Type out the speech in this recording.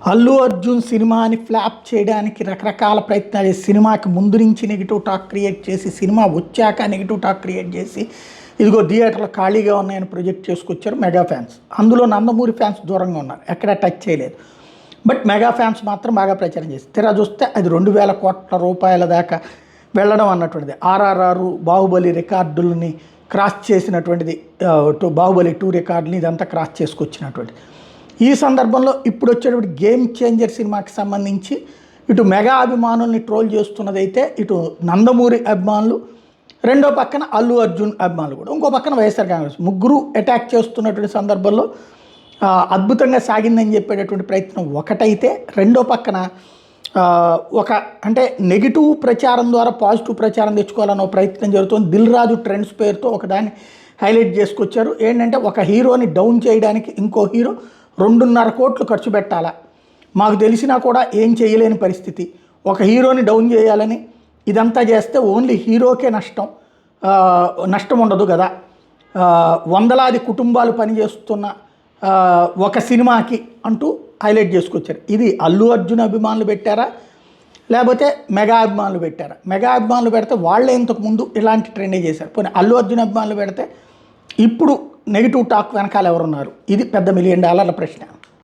అల్లు అర్జున్ సినిమాని ఫ్లాప్ చేయడానికి రకరకాల ప్రయత్నాలు చేసి సినిమాకి ముందు నుంచి నెగిటివ్ టాక్ క్రియేట్ చేసి సినిమా వచ్చాక నెగిటివ్ టాక్ క్రియేట్ చేసి ఇదిగో థియేటర్లు ఖాళీగా ఉన్నాయని ప్రొజెక్ట్ చేసుకొచ్చారు మెగా ఫ్యాన్స్. అందులో నందమూరి ఫ్యాన్స్ దూరంగా ఉన్నారు, ఎక్కడ టచ్ చేయలేదు. బట్ మెగా ఫ్యాన్స్ మాత్రం బాగా ప్రచారం చేసి తీరా చూస్తే అది 2,000 కోట్ల రూపాయల దాకా వెళ్ళడం అన్నటువంటిది. ఆర్ఆర్ఆర్ బాహుబలి రికార్డులని క్రాస్ చేసినటువంటిది, బాహుబలి 2 రికార్డుని ఇదంతా క్రాస్ చేసుకొచ్చినటువంటిది. ఈ సందర్భంలో ఇప్పుడు వచ్చేటువంటి గేమ్ చేంజర్ సినిమాకి సంబంధించి ఇటు మెగా అభిమానుల్ని ట్రోల్ చేస్తున్నదైతే ఇటు నందమూరి అభిమానులు, రెండో పక్కన అల్లు అర్జున్ అభిమానులు కూడా, ఇంకో పక్కన వైఎస్ఆర్ కాంగ్రెస్, ముగ్గురు అటాక్ చేస్తున్నటువంటి సందర్భంలో అద్భుతంగా సాగిందని చెప్పేటటువంటి ప్రయత్నం ఒకటైతే, రెండో పక్కన ఒక అంటే నెగిటివ్ ప్రచారం ద్వారా పాజిటివ్ ప్రచారం తెచ్చుకోవాలన్న ప్రయత్నం జరుగుతుంది. దిల్ రాజు ట్రెండ్స్ పేరుతో ఒకదాన్ని హైలైట్ చేసుకొచ్చారు. ఏంటంటే ఒక హీరోని డౌన్ చేయడానికి ఇంకో హీరో 2.5 కోట్లు ఖర్చు పెట్టాలా, మాకు తెలిసినా కూడా ఏం చేయలేని పరిస్థితి, ఒక హీరోని డౌన్ చేయాలని ఇదంతా చేస్తే ఓన్లీ హీరోకే నష్టం ఉండదు కదా, వందలాది కుటుంబాలు పనిచేస్తున్న ఒక సినిమాకి అంటూ హైలైట్ చేసుకొచ్చారు. ఇది అల్లు అర్జున్ అభిమానులు పెట్టారా లేకపోతే మెగా అభిమానులు పెట్టారా? మెగా అభిమానులు పెడితే వాళ్ళే ఇంతకుముందు ఇలాంటి ట్రెండే చేశారు. పోనీ అల్లు అర్జున్ అభిమానులు పెడితే ఇప్పుడు నెగిటివ్ టాక్ వెనకాల ఎవరున్నారు? ఇది పెద్ద $1 మిలియన్ ప్రశ్న.